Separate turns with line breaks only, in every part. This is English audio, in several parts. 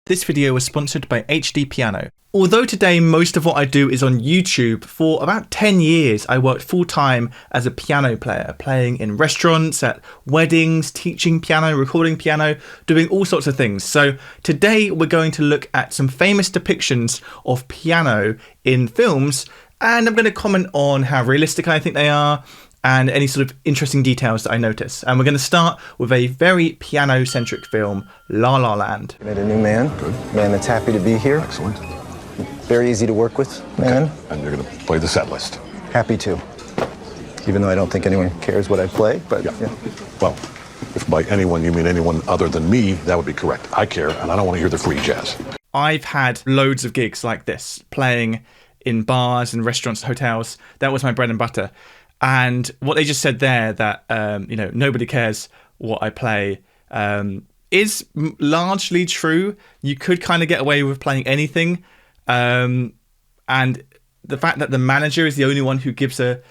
This video was sponsored by HDpiano. Although today most of what I do is on YouTube, for about 10 years I worked full-time as a piano player, playing in restaurants, at weddings, teaching piano, recording piano, doing all sorts of things. So today we're going to look at some famous depictions of piano in films, and I'm going to comment on how realistic I think they are and any sort of interesting details that I notice. And we're going to start with a very piano-centric film, La La Land.
Met a new man.
Good.
Man that's happy to be here.
Excellent.
Very easy to work with, man.
Okay. And you're going to play the set list.
Happy to. Even though I don't think anyone cares what I play, but yeah.
Well, if by anyone you mean anyone other than me, that would be correct. I care, and I don't want to hear the free jazz.
I've had loads of gigs like this, playing in bars and restaurants, hotels. That was my bread and butter. And what they just said there, that nobody cares what I play, is largely true. You could kind of get away with playing anything, and the fact that the manager is the only one who gives a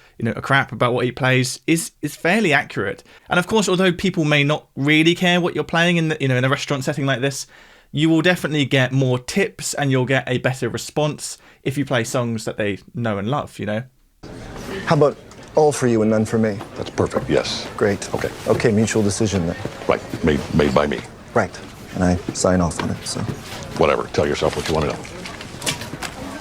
crap about what he plays is fairly accurate. And of course, although people may not really care what you're playing in in a restaurant setting like this, you will definitely get more tips and you'll get a better response if you play songs that they know and love.
How about all for you and none for me?
That's perfect, yes.
Great.
Okay.
Okay, mutual decision then.
Right, made by me.
Right. And I sign off on it, so.
Whatever, tell yourself what you want to know.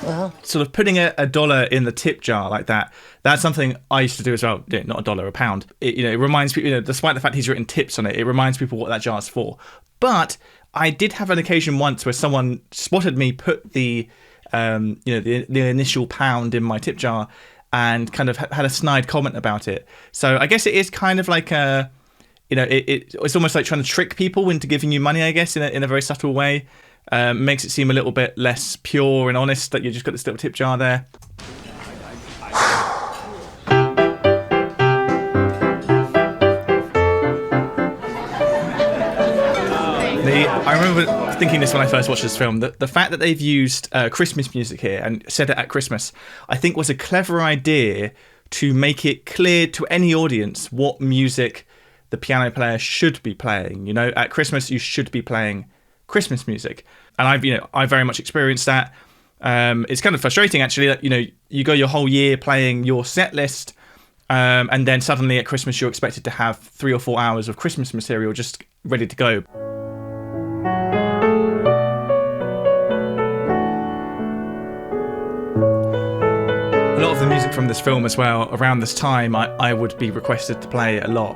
Well.
Sort of putting a dollar in the tip jar like that, that's something I used to do as well. Not a dollar, a pound. It reminds people, despite the fact he's written tips on it, it reminds people what that jar's for. But I did have an occasion once where someone spotted me put the initial pound in my tip jar and kind of had a snide comment about it. So I guess it is kind of like it's almost like trying to trick people into giving you money, I guess, in a very subtle way. Makes it seem a little bit less pure and honest that you just got this little tip jar there. I remember thinking this when I first watched this film, that the fact that they've used Christmas music here and set it at Christmas, I think was a clever idea to make it clear to any audience what music the piano player should be playing. At Christmas you should be playing Christmas music, and I very much experienced that. It's kind of frustrating actually that you go your whole year playing your set list, and then suddenly at Christmas you're expected to have 3 or 4 hours of Christmas material just ready to go. A lot of the music from this film as well, around this time, I would be requested to play a lot.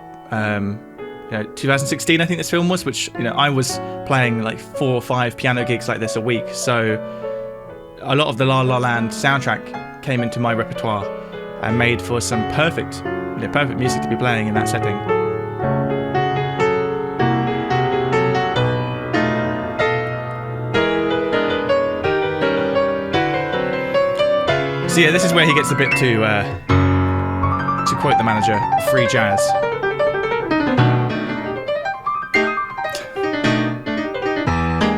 2016 I think this film was, which I was playing like 4 or 5 piano gigs like this a week. So a lot of the La La Land soundtrack came into my repertoire and made for some perfect music to be playing in that setting. So yeah, this is where he gets a bit to quote the manager, free jazz.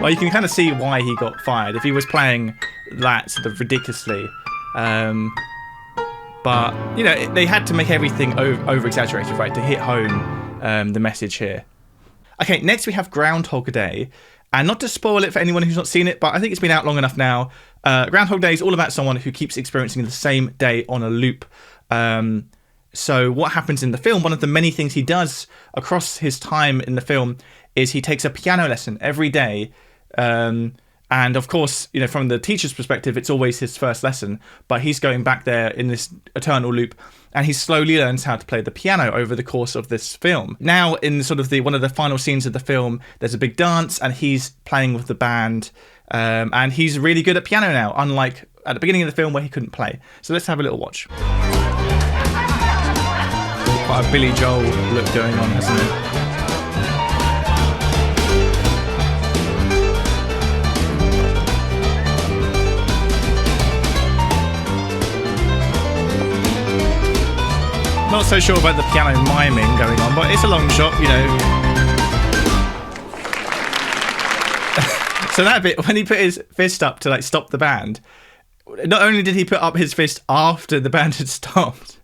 Well, you can kind of see why he got fired if he was playing that sort of ridiculously. But they had to make everything over-exaggerated, right, to hit home the message here. Okay, next we have Groundhog Day. And not to spoil it for anyone who's not seen it, but I think it's been out long enough now. Groundhog Day is all about someone who keeps experiencing the same day on a loop. So what happens in the film, one of the many things he does across his time in the film, is he takes a piano lesson every day. And of course, from the teacher's perspective, it's always his first lesson, but he's going back there in this eternal loop, and he slowly learns how to play the piano over the course of this film. Now, in sort of one of the final scenes of the film, there's a big dance, and he's playing with the band, and he's really good at piano now, unlike at the beginning of the film where he couldn't play. So let's have a little watch. Quite a Billy Joel look going on, hasn't it? Not so sure about the piano miming going on, but it's a long shot, So that bit, when he put his fist up to stop the band, not only did he put up his fist after the band had stopped,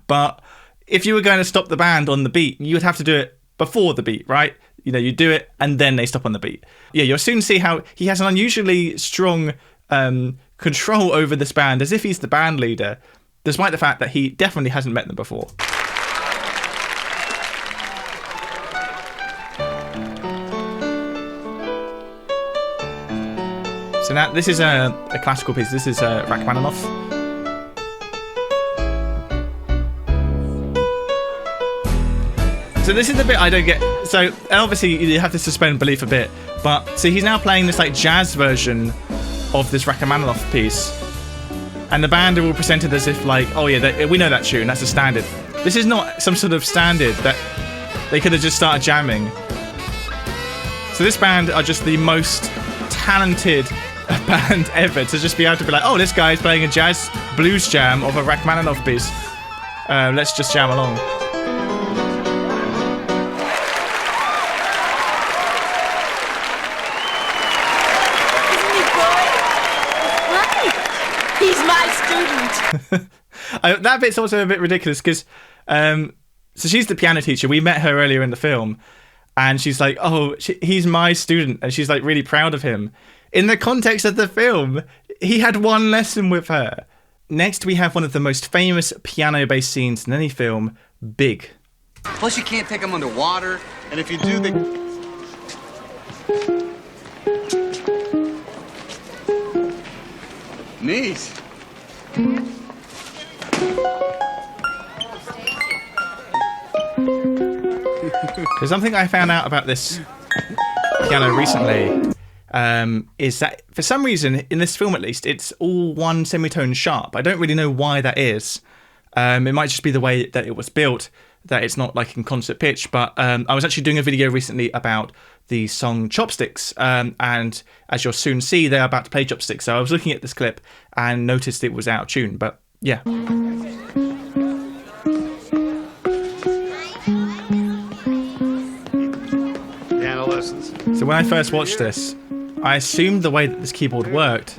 but if you were going to stop the band on the beat, you would have to do it before the beat, right? You do it and then they stop on the beat. Yeah, you'll soon see how he has an unusually strong control over this band, as if he's the band leader, despite the fact that he definitely hasn't met them before. So now this is a classical piece. This is Rachmaninoff. So this is the bit I don't get. So obviously you have to suspend belief a bit, but so he's now playing this like jazz version of this Rachmaninoff piece, and the band are all presented as if like, oh yeah, we know that tune, that's a standard. This is not some sort of standard that they could have just started jamming. So this band are just the most talented band ever to just be able to be like, oh, this guy's playing a jazz blues jam of a Rachmaninoff piece. Let's just jam along.
He's my student.
That bit's also a bit ridiculous because so she's the piano teacher. We met her earlier in the film, and she's like, oh, he's my student, and she's like really proud of him. In the context of the film, he had one lesson with her. Next, we have one of the most famous piano-based scenes in any film, Big.
Plus, you can't take them underwater, and if you do, they... Neat.
There's something I found out about this piano recently, is that for some reason, in this film at least, it's all one semitone sharp. I don't really know why that is. It might just be the way that it was built, that it's not like in concert pitch, but I was actually doing a video recently about the song Chopsticks, and as you'll soon see, they're about to play Chopsticks, so I was looking at this clip and noticed it was out of tune, but yeah.
Piano lessons.
So when I first watched this, I assumed the way that this keyboard worked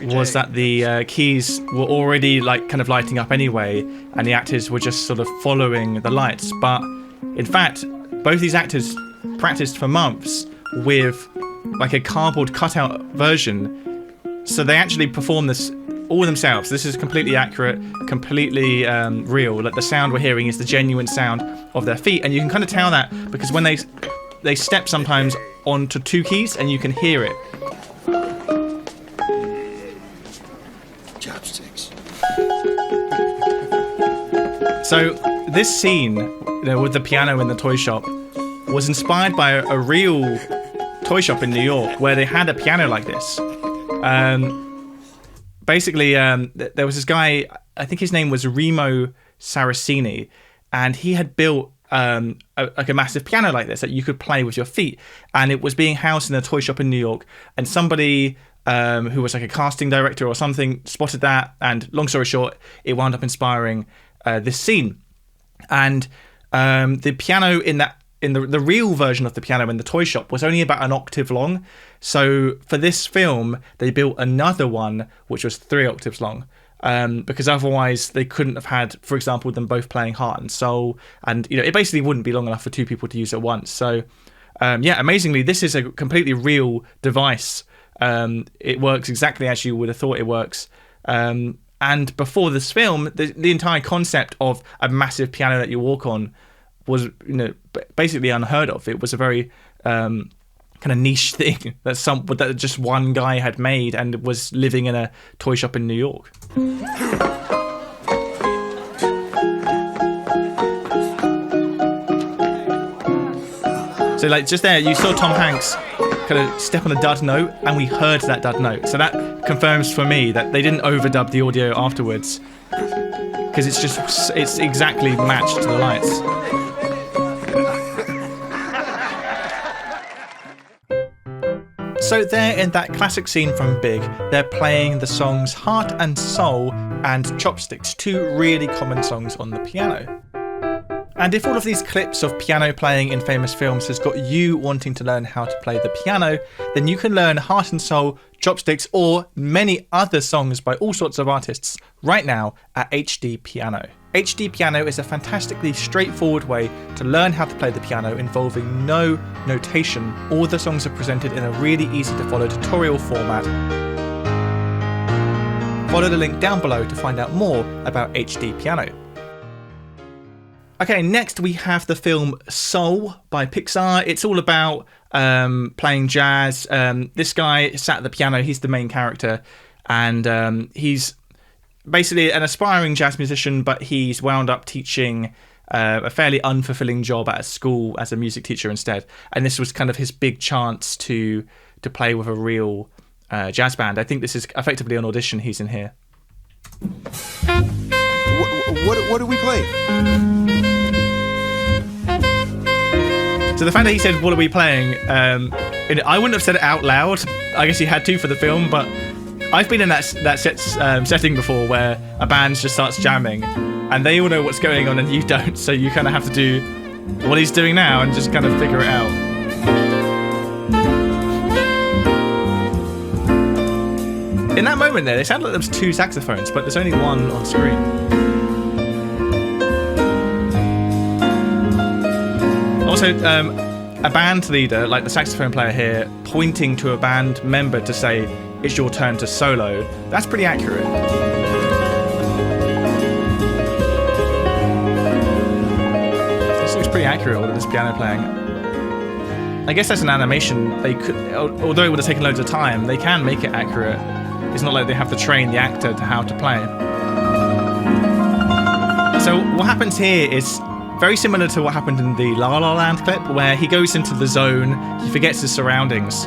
was that the keys were already like kind of lighting up anyway, and the actors were just sort of following the lights. But in fact, both these actors practiced for months with like a cardboard cutout version, so they actually performed this all themselves. This is completely accurate, completely real. Like the sound we're hearing is the genuine sound of their feet, and you can kind of tell that because when they step sometimes onto two keys, and you can hear it.
Chopsticks.
So this scene, with the piano in the toy shop, was inspired by a real toy shop in New York where they had a piano like this. Basically, there was this guy, I think his name was Remo Saraceni, and he had built like a massive piano like this that you could play with your feet, and it was being housed in a toy shop in New York, and somebody who was like a casting director or something spotted that, and long story short, it wound up inspiring this scene. And the piano in the real version of the piano in the toy shop was only about an octave long, so for this film they built another one which was 3 octaves long, because otherwise they couldn't have had, for example, them both playing Heart and Soul, and it basically wouldn't be long enough for 2 people to use at once. So yeah, amazingly, this is a completely real device. It works exactly as you would have thought it works. And before this film, the entire concept of a massive piano that you walk on was basically unheard of. It was a very kind of niche thing that just one guy had made and was living in a toy shop in New York. So like just there, you saw Tom Hanks kind of step on a dud note, and we heard that dud note. So that confirms for me that they didn't overdub the audio afterwards, because it's exactly matched to the lights. So there in that classic scene from Big, they're playing the songs Heart and Soul and Chopsticks, 2 really common songs on the piano. And if all of these clips of piano playing in famous films has got you wanting to learn how to play the piano, then you can learn Heart and Soul, Chopsticks, or many other songs by all sorts of artists right now at HDpiano. HDpiano is a fantastically straightforward way to learn how to play the piano involving no notation. All the songs are presented in a really easy to follow tutorial format. Follow the link down below to find out more about HDpiano. Okay, next we have the film Soul by Pixar. It's all about playing jazz. This guy sat at the piano, he's the main character, and he's basically an aspiring jazz musician, but he's wound up teaching a fairly unfulfilling job at a school as a music teacher instead. And this was kind of his big chance to play with a real jazz band. I think this is effectively an audition he's in here.
What are we playing?
So the fact that he said, "What are we playing?" I wouldn't have said it out loud. I guess he had to for the film, but I've been in that setting before where a band just starts jamming, and they all know what's going on and you don't. So you kind of have to do what he's doing now and just kind of figure it out. In that moment there, it sounded like there was 2 saxophones, but there's only one on screen. Also, a band leader, like the saxophone player here, pointing to a band member to say, "It's your turn to solo." That's pretty accurate. This looks pretty accurate, all of this piano playing. I guess as an animation, they could, although it would have taken loads of time, they can make it accurate. It's not like they have to train the actor to how to play. So what happens here is very similar to what happened in the La La Land clip, where he goes into the zone, he forgets his surroundings.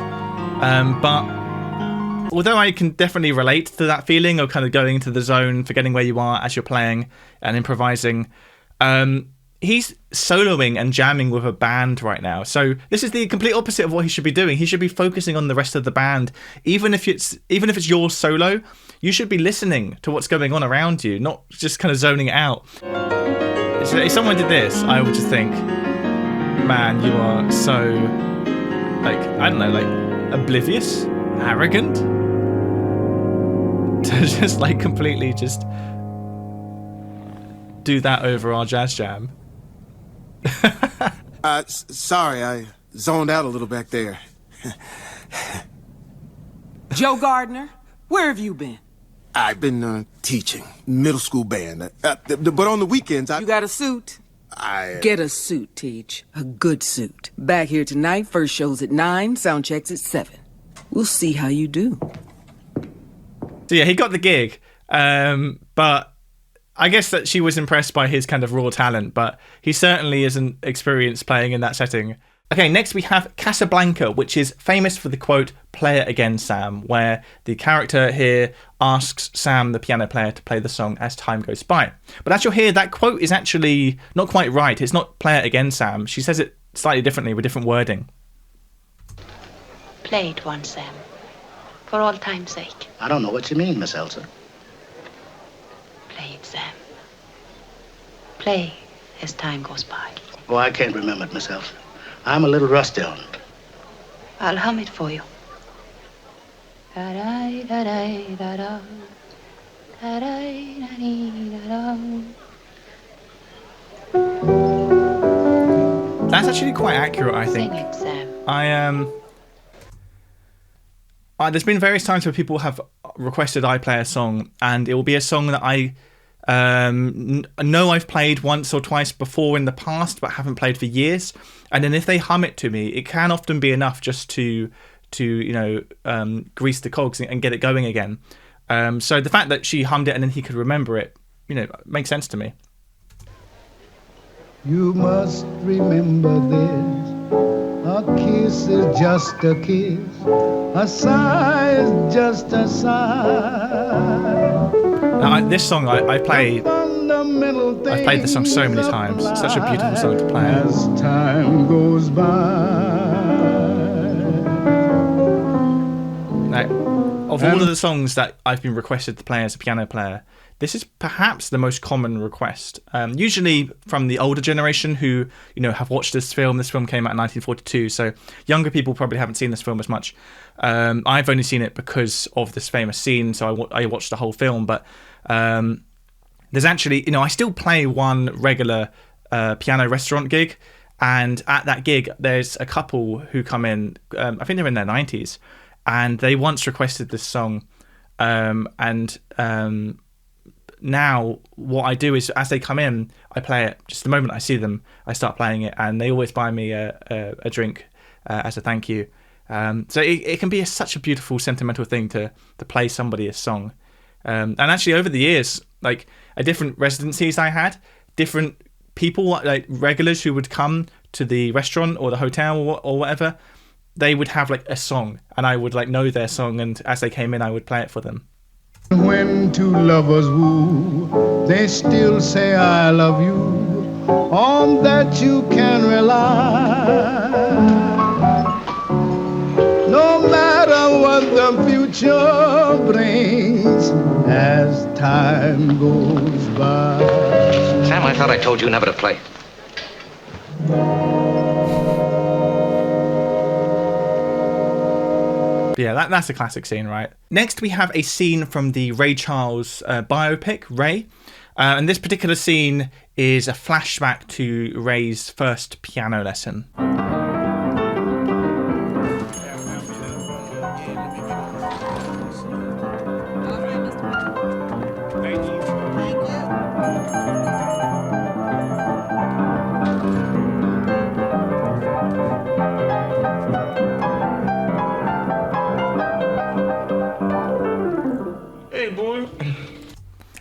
But although I can definitely relate to that feeling of kind of going into the zone, forgetting where you are as you're playing and improvising, he's soloing and jamming with a band right now. So this is the complete opposite of what he should be doing. He should be focusing on the rest of the band. Even if it's your solo, you should be listening to what's going on around you, not just kind of zoning it out. If someone did this, I would just think, man, you are so, like, I don't know, like, oblivious, arrogant, to just, like, completely just do that over our jazz jam.
Sorry, I zoned out a little back there.
Joe Gardner, where have you been?
I've been teaching middle school band, but on the weekends
You got a suit?
I
Get a suit, Teach. A good suit. Back here tonight, first show's at 9, sound checks at 7. We'll see how you do.
So yeah, he got the gig, but I guess that she was impressed by his kind of raw talent, but he certainly isn't experienced playing in that setting. Okay, next we have Casablanca, which is famous for the quote, "Play it again, Sam," where the character here asks Sam, the piano player, to play the song as time goes by. But as you'll hear, that quote is actually not quite right. It's not "Play it again, Sam." She says it slightly differently with different wording.
Play it once, Sam. For all time's sake.
I don't know what you mean, Miss Elsa.
Play it, Sam. Play as time goes by.
Oh, I can't remember it, Miss Elsa. I'm a little rusty on it.
I'll hum it for you. Da-da-da-da-da-da. Da-da-da-da-da-da.
That's actually quite accurate, I think.
Sing it, Sam.
There's been various times where people have requested I play a song, and it will be a song that I know I've played once or twice before in the past, but haven't played for years. And then if they hum it to me, it can often be enough just to grease the cogs and get it going again. So the fact that she hummed it and then he could remember it, makes sense to me.
You must remember this. A kiss is just a kiss. A sigh is just a sigh.
Now, this song I've played this song so many times. It's such a beautiful song to play.
As time goes by.
Now, Of all of the songs that I've been requested to play as a piano player, this is perhaps the most common request. Usually from the older generation who, have watched this film. This film came out in 1942, so younger people probably haven't seen this film as much. I've only seen it because of this famous scene, so I watched the whole film. But there's actually, I still play one regular piano restaurant gig, and at that gig, there's a couple who come in. I think they're in their 90s, and they once requested this song, now what I do is as they come in, I play it. Just the moment I see them, I start playing it, and they always buy me a drink as a thank you. So it can be such a beautiful, sentimental thing to play somebody a song. And actually, over the years, like at different residencies I had, different people, like regulars who would come to the restaurant or the hotel or whatever, they would have like a song, and I would like know their song, and as they came in, I would play it for them.
When two lovers woo, they still say I love you. On that you can rely. No matter what the future brings as time goes by.
Sam, I thought I told you never to play.
Yeah, that's a classic scene, right? Next, we have a scene from the Ray Charles biopic, Ray. And this particular scene is a flashback to Ray's first piano lesson.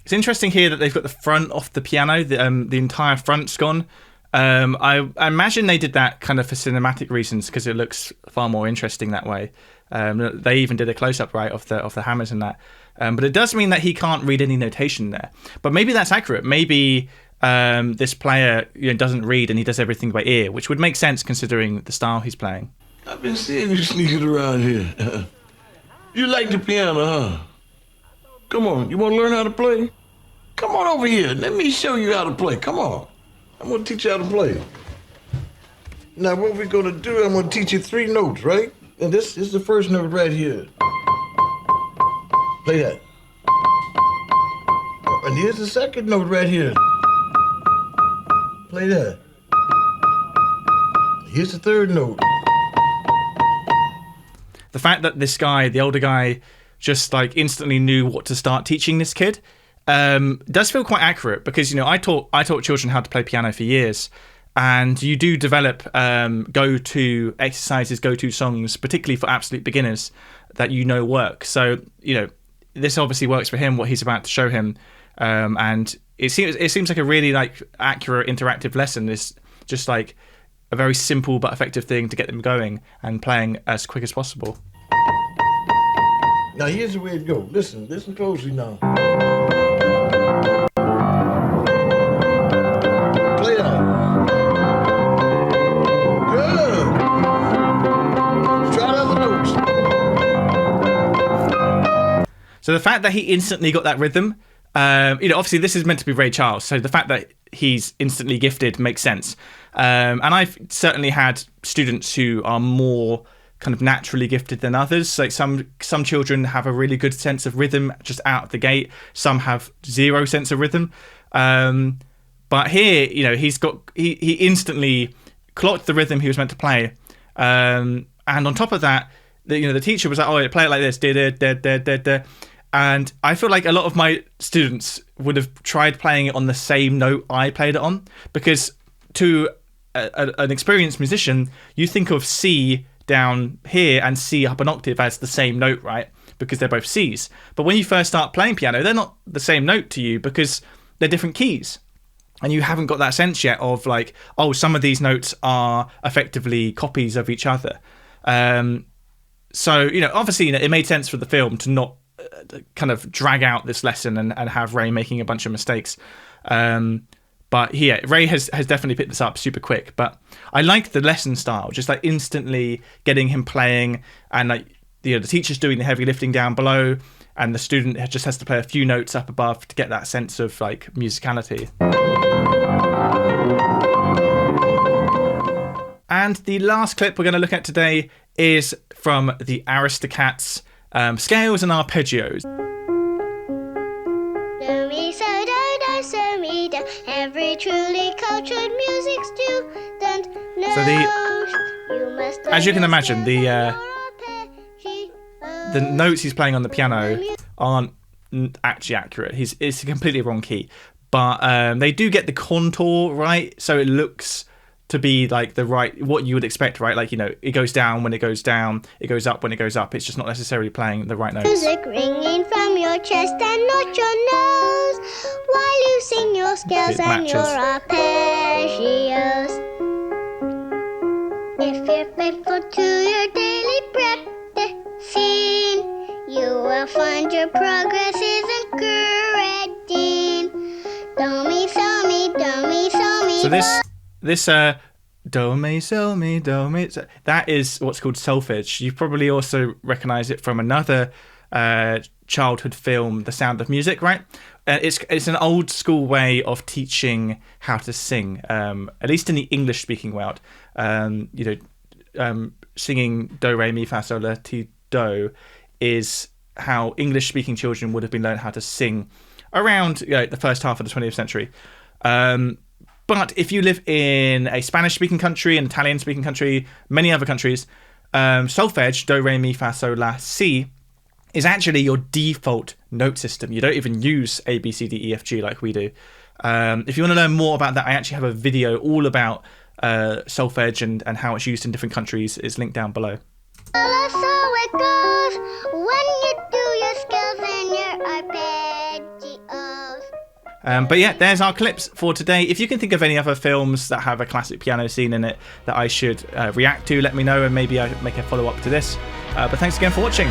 It's interesting here that they've got the front off the piano, the entire front's gone. I imagine they did that kind of for cinematic reasons because it looks far more interesting that way. They even did a close-up right of the hammers and that. But it does mean that he can't read any notation there. But maybe that's accurate. Maybe this player doesn't read and he does everything by ear, which would make sense considering the style he's playing.
I've been seeing you sneaking around here. You like the piano, huh? Come on, you want to learn how to play? Come on over here. Let me show you how to play. Come on. I'm going to teach you how to play. Now, what we're going to do, I'm going to teach you 3 notes, right? And this is the first note right here. Play that. And here's the second note right here. Play that. Here's the third note.
The fact that this guy, the older guy, just like instantly knew what to start teaching this kid does feel quite accurate because I taught children how to play piano for years, and you do develop go-to exercises, go-to songs, particularly for absolute beginners that work. So this obviously works for him, what he's about to show him, and it seems like a really like accurate interactive lesson. It's just like a very simple but effective thing to get them going and playing as quick as possible.
Now here's the way it goes. Listen closely now. Play that. Good. Try the other notes.
So the fact that he instantly got that rhythm, obviously this is meant to be Ray Charles, so the fact that he's instantly gifted makes sense. And I've certainly had students who are more kind of naturally gifted than others. Like some children have a really good sense of rhythm just out of the gate. Some have zero sense of rhythm. But here, he instantly clocked the rhythm he was meant to play. And on top of that, the teacher was like, "Oh, play it like this, da da da da da." And I feel like a lot of my students would have tried playing it on the same note I played it on, because to an experienced musician, you think of C down here and C up an octave as the same note, right? Because they're both C's. But when you first start playing piano, they're not the same note to you because they're different keys. And you haven't got that sense yet of like, oh, some of these notes are effectively copies of each other. So, obviously, it made sense for the film to not kind of drag out this lesson and have Ray making a bunch of mistakes. But yeah, Ray has definitely picked this up super quick. But I like the lesson style, just like instantly getting him playing and like the teacher's doing the heavy lifting down below, and the student just has to play a few notes up above to get that sense of like musicality. And the last clip we're going to look at today is from the Aristocats, Scales and Arpeggios.
Every truly cultured music student knows.
So as you can imagine, the notes he's playing on the piano aren't actually accurate. It's a completely wrong key, but they do get the contour right, so it looks to be like the right, what you would expect, right? Like, you know, it goes down when it goes down, it goes up when it goes up. It's just not necessarily playing the right notes.
Music ringing from your chest and not your nose, while you sing your scales and your arpeggios. If you're faithful to your daily practicing, you will find your progress is encouraging. Do me, so me, do me, so me.
So this do me, so me, do me, so, that is what's called solfege. You probably also recognize it from another childhood film, The Sound of Music, right? It's an old school way of teaching how to sing, at least in the English speaking world. Singing do, re, mi, fa, sol, la, ti, do is how English speaking children would have been learned how to sing around the first half of the 20th century. But if you live in a Spanish-speaking country, an Italian-speaking country, many other countries, solfege, do, re, mi, fa, sol, la, si, is actually your default note system. You don't even use A, B, C, D, E, F, G like we do. If you want to learn more about that, I actually have a video all about solfege and how it's used in different countries. It's linked down below.
So it goes when you do your scales and your arpeggios.
But yeah, there's our clips for today. If you can think of any other films that have a classic piano scene in it that I should react to, let me know, and maybe I make a follow-up to this. But thanks again for watching.